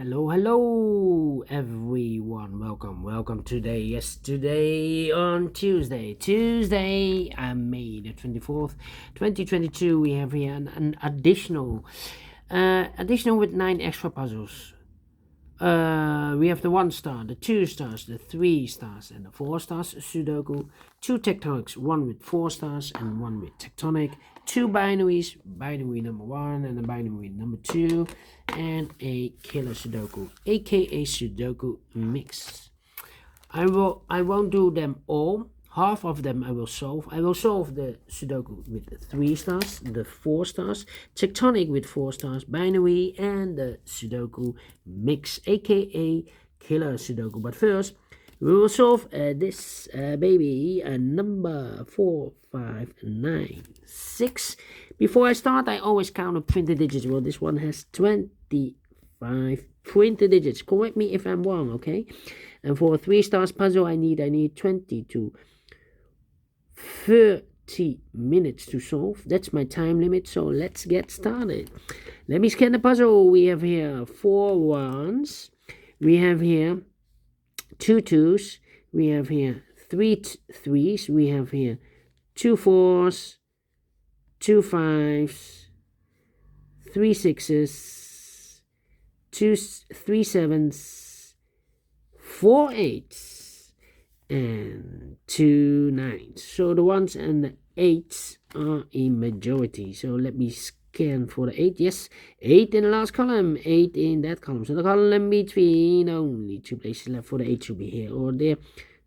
Hello, everyone. Welcome today. Yesterday on Tuesday, May the 24th, 2022. We have here an additional with 9 extra puzzles. We have the 1 star, the 2 stars, the 3 stars, and the 4 stars Sudoku. 2 tectonics, 1 with 4 stars and 1 with tectonic. 2 binaries, binary number 1 and a binary number 2, and a killer Sudoku, aka Sudoku mix. I won't do them all. Half of them I will solve. I will solve the Sudoku with the 3 stars, the 4 stars, tectonic with 4 stars, binary, and the Sudoku mix, aka killer Sudoku. But first, we will solve this baby, number 4, 5, 9, 6. Before I start, I always count the printed digits. Well, this one has 25 printed digits. Correct me if I'm wrong, okay? And for a 3 stars puzzle, I need 20 to 30 minutes to solve. That's my time limit, so let's get started. Let me scan the puzzle. We have here 4 1s. We have here 2 2s. We have here 3 3s. We have here 2 4s, 2 5s, 3 6s, 3 7s, 4 8s, and 2 9s. So the 1s and the 8s are in majority. So let me scan for the 8. Yes, 8 in the last column, 8 in that column. So the column between, only 2 places left for the 8 should be here or there.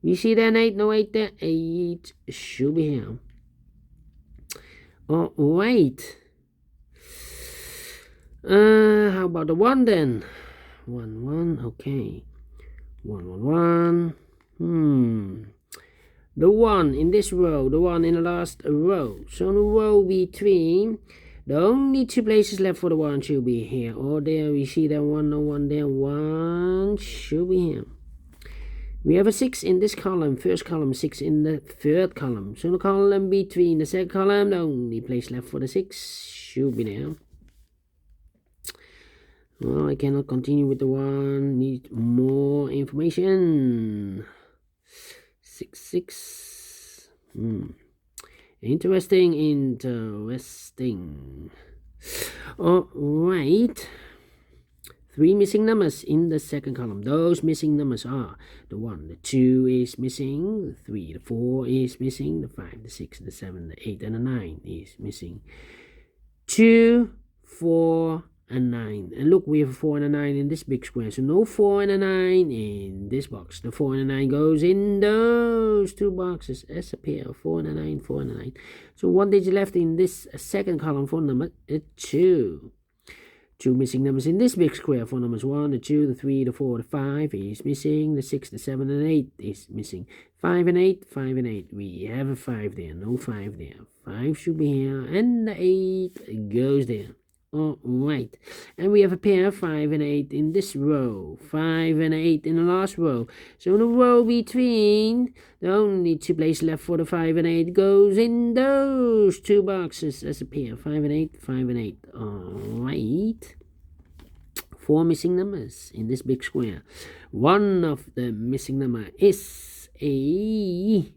You see there an 8? No 8 there. 8 should be here. Oh, wait. How about the 1 then? 1 1, okay. 1 1 1. The 1 in this row, the 1 in the last row. So the row between, the only 2 places left for the 1 should be here or there. We see that 1, no 1 there. 1 should be here. We have a 6 in this column, first column, 6 in the third column. So the column between the second column, the only place left for the 6 should be there. Well, I cannot continue with the 1. Need more information. 6 6. Interesting. Alright. 3 missing numbers in the second column. Those missing numbers are the 1, the 2 is missing, the 3, the 4 is missing, the 5, the 6, the 7, the 8, and the 9 is missing. 2, 4, and 9. And look, we have a 4 and a 9 in this big square. So no 4 and a 9 in this box. The 4 and a 9 goes in those 2 boxes as a pair. 4 and a 9, 4 and a 9. So 1 digit left in this second column for number 2. 2 missing numbers in this big square for numbers 1, the 2, the 3, the 4, the 5 is missing. The 6, the 7, and 8 is missing. 5 and 8, 5 and 8. We have a 5 there, no 5 there. 5 should be here, and the 8 goes there. Alright, and we have a pair of 5 and 8 in this row. 5 and 8 in the last row. So the row between, the only 2 places left for the 5 and 8 goes in those 2 boxes as a pair. 5 and 8, 5 and 8. Alright. 4 missing numbers in this big square. One of the missing number is a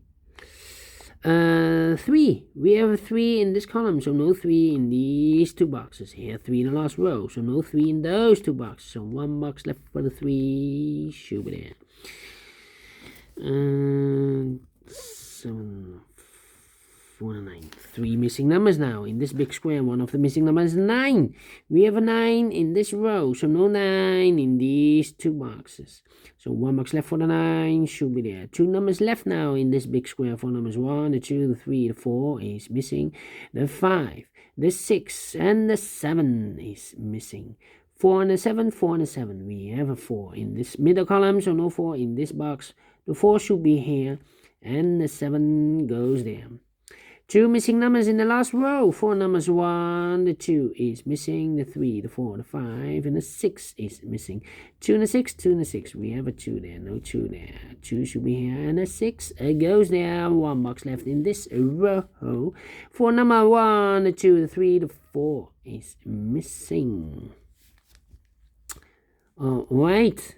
3. We have a 3 in this column, so no 3 in these 2 boxes. Here, 3 in the last row, so no 3 in those 2 boxes. So 1 box left for the 3 should be there. 7, 4, 9. 3 missing numbers now in this big square. One of the missing numbers is 9. We have a 9 in this row, so no 9 in these 2 boxes. So 1 box left for the 9 should be there. 2 numbers left now in this big square for numbers 1, the 2, the 3, the 4 is missing. The 5, the 6, and the 7 is missing. 4 and a 7, 4 and a 7. We have a 4 in this middle column, so no 4 in this box. The 4 should be here, and the 7 goes there. 2 missing numbers in the last row. 4 numbers 1, the 2 is missing, the 3, the 4, the 5, and the 6 is missing. 2 and a 6, 2 and a 6. We have a 2 there, no 2 there. 2 should be here, and a 6 goes there. 1 box left in this row. 4 number 1, the 2, the 3, the 4 is missing. Oh, wait.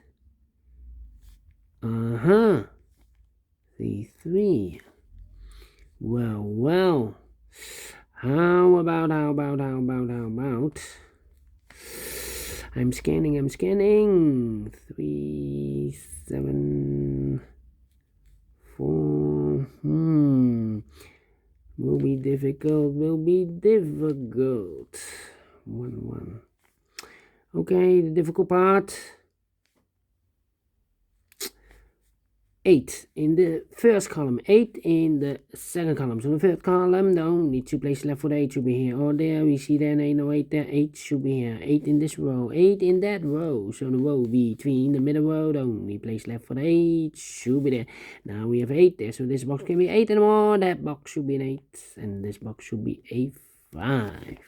3, 3. Well. How about? I'm scanning. 3, 7, 4. Will be difficult. 1. Okay, the difficult part. 8 in the first column, 8 in the second column. So the third column, the only 2 places left for the 8 should be here or there. We see there, no 8 there, 8 should be here. 8 in this row, 8 in that row. So the row between the middle row, the only place left for the 8 should be there. Now we have 8 there, so this box can be 8 and more. That box should be an 8, and this box should be a 5.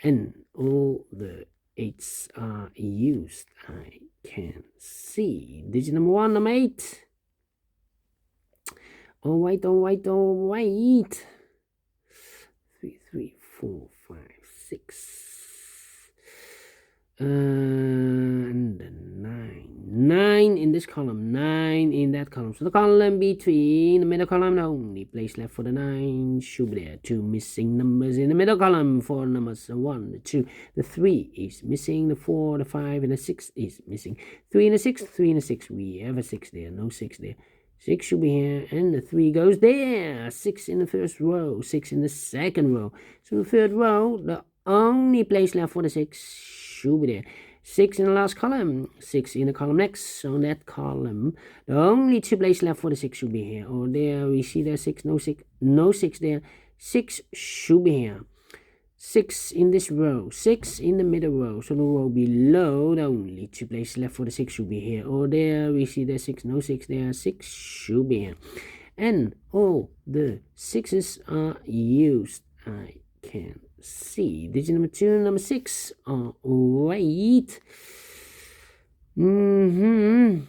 And all the 8s are used. I can see digit number 1, number 8. Oh wait. 3, 4, 5, 6. And 9 in this column, 9 in that column. So the column between the middle column, the only place left for the 9 should be there. 2 missing numbers in the middle column. 4 numbers, 1, the 2, the 3 is missing, the 4, the 5, and the 6 is missing. 3 and a 6, 3 and a 6. We have a 6 there, no 6 there. 6 should be here, and the 3 goes there. 6 in the first row, 6 in the second row. So the third row, the only place left for the 6 should be there. 6 in the last column, 6 in the column next. So that column, the only 2 places left for the 6 should be here or there. We see there 6, no 6 there. 6 should be here. 6 in this row, 6 in the middle row. So the row below, the only 2 places left for the 6 should be here or there. We see there 6, no 6 there. 6 should be here. And all the 6s are used. I can see digit number 2, number 6. Oh, wait. And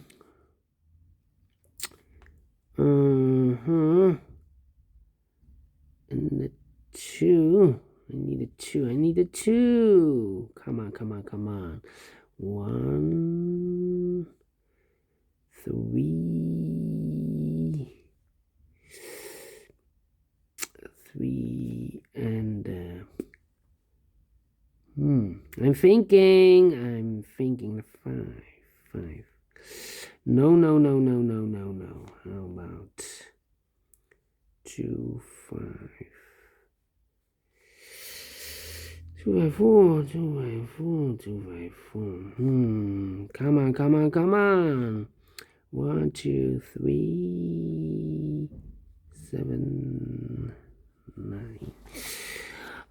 the 2. I need a 2. Come on. 1, 3, and I'm thinking 5. No. How about 2, 5. 2 by 4. Come on. 1, 2, 3, 7, 9.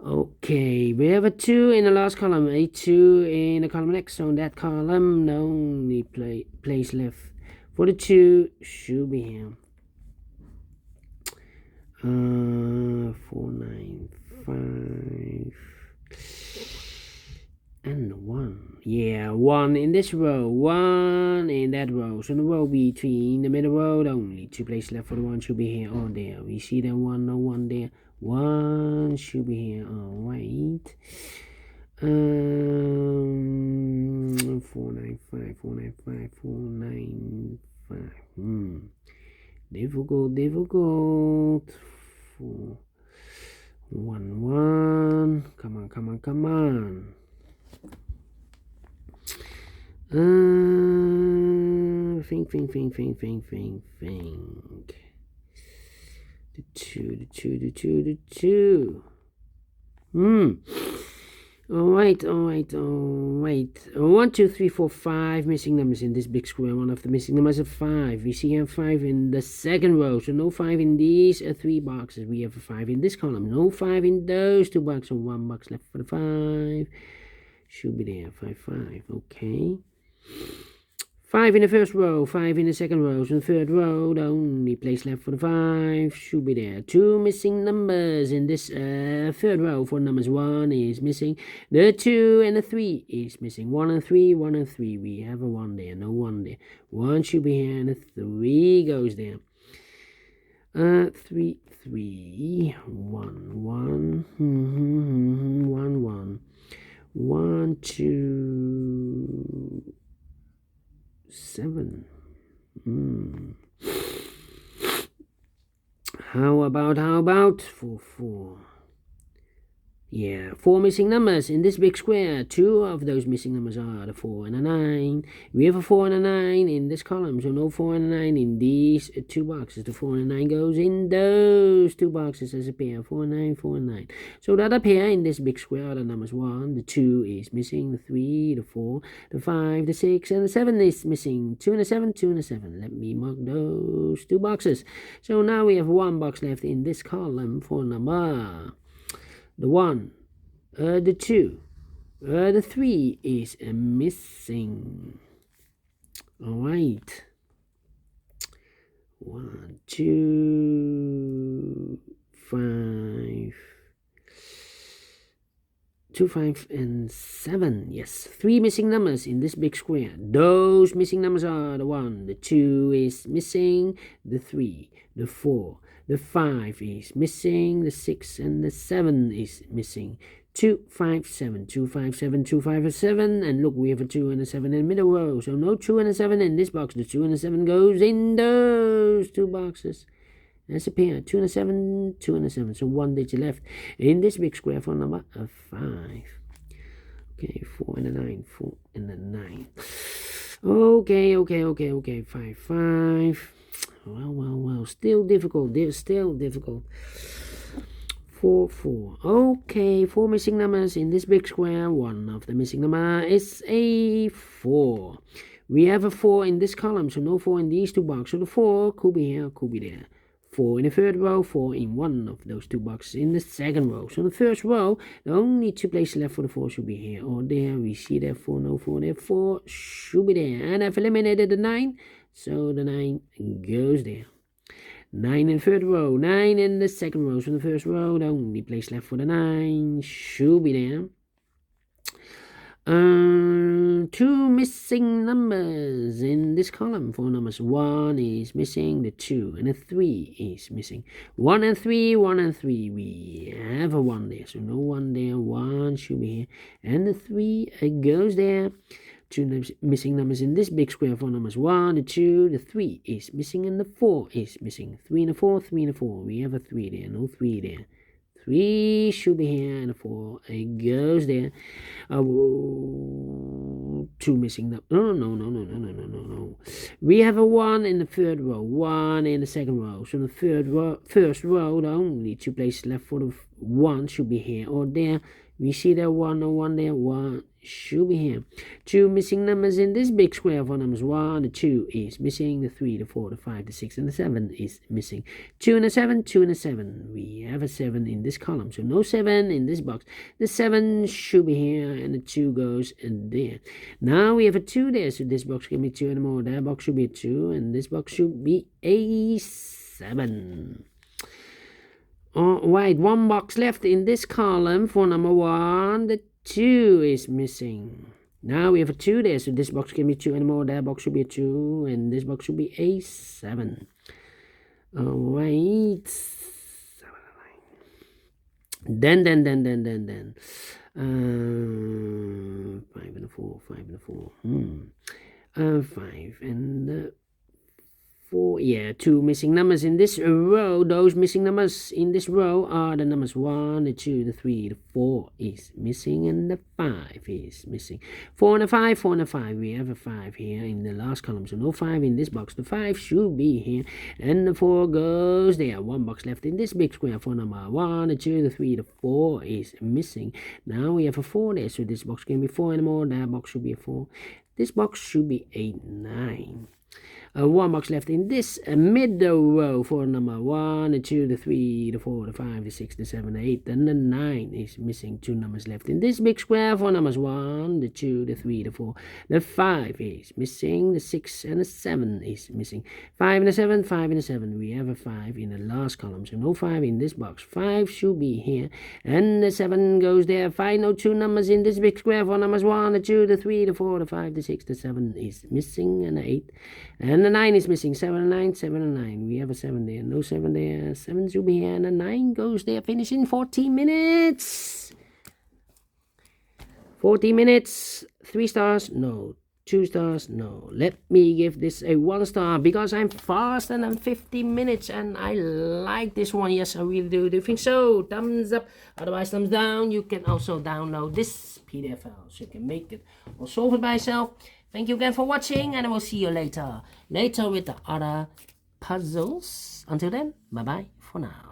Okay, we have a 2 in the last column, a 2 in the column next. So in that column, the only place left for the 2 should be here. 4, 9, 5. And 1. Yeah, 1 in this row, 1 in that row. So the row between the middle row, the only 2 places left for the 1 should be here or there. We see that 1, no 1 there. 1 should be here. Oh, wait. 4, 9, 5. 4, 9, 5. Difficult. 4, 1. Come on. Think. The 2. Oh, wait. 1, 2, 3, 4, 5 missing numbers in this big square. One of the missing numbers is 5. We see here 5 in the second row. So no 5 in these 3 boxes. We have a 5 in this column. No 5 in those 2 boxes. So 1 box left for the 5. Should be there. 5. Okay. 5 in the first row, 5 in the second row. So the third row, the only place left for the 5 should be there. 2 missing numbers in this third row. 4 numbers, 1 is missing. The 2 and the 3 is missing. 1 and 3. We have a 1 there, no 1 there. 1 should be here and the 3 goes there. 3, 1, 1. 1, 2. 7. How about 4, 4? Yeah, 4 missing numbers in this big square. 2 of those missing numbers are the 4 and a 9. We have a 4 and a 9 in this column, so no 4 and a 9 in these 2 boxes. The 4 and a 9 goes in those 2 boxes as a pair. 4 and 9, 4 and 9. So the other pair in this big square are the numbers 1, the 2 is missing, the 3, the 4, the 5, the 6, and the 7 is missing. 2 and a 7, 2 and a 7. Let me mark those 2 boxes. So now we have 1 box left in this column for number. The 1, the 2, the 3 is missing. All right. 1, 2, 5. 2, 5, and 7. Yes, 3 missing numbers in this big square. Those missing numbers are the 1, the 2 is missing, the 3, the 4, the 5 is missing, the 6 and the 7 is missing. 2, 5, 7, 2, 5, 7, 2, 5, and 7. And look, we have a 2 and a 7 in the middle row. So no 2 and a 7 in this box. The 2 and a 7 goes in those 2 boxes. That's a pair. 2 and a 7, 2 and a 7. So 1 digit left in this big square for number 5. Okay, 4 and a 9, 4 and a 9. Okay. 5, 5. Well. Still difficult. 4, 4. Okay, 4 missing numbers in this big square. One of the missing number is a 4. We have a 4 in this column, so no 4 in these 2 boxes. So the 4 could be here, could be there. 4 in the third row, 4 in one of those 2 boxes in the second row. So in the first row, the only 2 places left for the 4 should be here or there. We see there 4, no 4 there, 4 should be there. And I've eliminated the 9, so the 9 goes there. 9 in the third row, 9 in the second row. So in the first row, the only place left for the 9 should be there. 2 missing numbers in this column. 4 numbers. 1 is missing, the 2 and the 3 is missing. 1 and 3, 1 and 3. We have a 1 there, so no 1 there. 1 should be here, and the 3 goes there. 2 missing numbers in this big square. 4 numbers. 1, the 2, the 3 is missing, and the 4 is missing. 3 and a 4, 3 and a 4. We have a 3 there, no 3 there. 3 should be here, and a 4 goes there. 2 missing. No. We have a 1 in the third row, 1 in the second row. So the first row, the only 2 places left for the 1 should be here or there. We see there 1 or 1 there. 1 should be here. 2 missing numbers in this big square. 4 numbers. 1, the 2 is missing, the 3, the 4, the 5, the 6, and the 7 is missing. 2 and a 7, 2 and a 7. We have a 7 in this column, so no 7 in this box. The 7 should be here, and the 2 goes in there. Now we have a 2 there, so this box can be 2 and more. That box should be a 2, and this box should be a 7. Alright, 1 box left in this column for number 1. The 2 is missing. Now we have a 2 there, so this box can be 2 and more. That box should be a 2, and this box should be a 7. Alright. Then. 5 and a 4, 5 and a 4. 5 and 4. Yeah, 2 missing numbers in this row. Those missing numbers in this row are the numbers 1, the 2, the 3, the 4 is missing, and the 5 is missing. 4 and a 5, 4 and a 5. We have a 5 here in the last column, so no 5 in this box. The 5 should be here, and the 4 goes there. 1 box left in this big square for number 1, the 2, the 3, the 4 is missing. Now we have a 4 there, so this box can be 4 and more. That box should be a 4. This box should be a 9. 1 box left in this middle row for number 1, the 2, the 3, the 4, the 5, the 6, the 7, the 8, and the 9 is missing. 2 numbers left in this big square for numbers 1, the 2, the 3, the 4, the 5 is missing. The 6 and the 7 is missing. 5 and a 7, 5 and a 7. We have a 5 in the last column, so no 5 in this box. 5 should be here, and the 7 goes there. 5, no 2 numbers in this big square for numbers 1, the 2, the 3, the 4, the 5, the 6, the 7 is missing, and the 8, and the 9 is missing. 7 and 9, 7 and 9. We have a 7 there, no 7 there. 7 should be here, and the 9 goes there. Finish in 14 minutes. 40 minutes. 3 stars? No. 2 stars? No. Let me give this a 1 star because I'm faster than 50 minutes and I like this one. Yes, I really do. Do you think so? Thumbs up. Otherwise, thumbs down. You can also download this PDF file so you can make it or solve it by yourself. Thank you again for watching and I will see you later. Later with the other puzzles. Until then, bye-bye for now.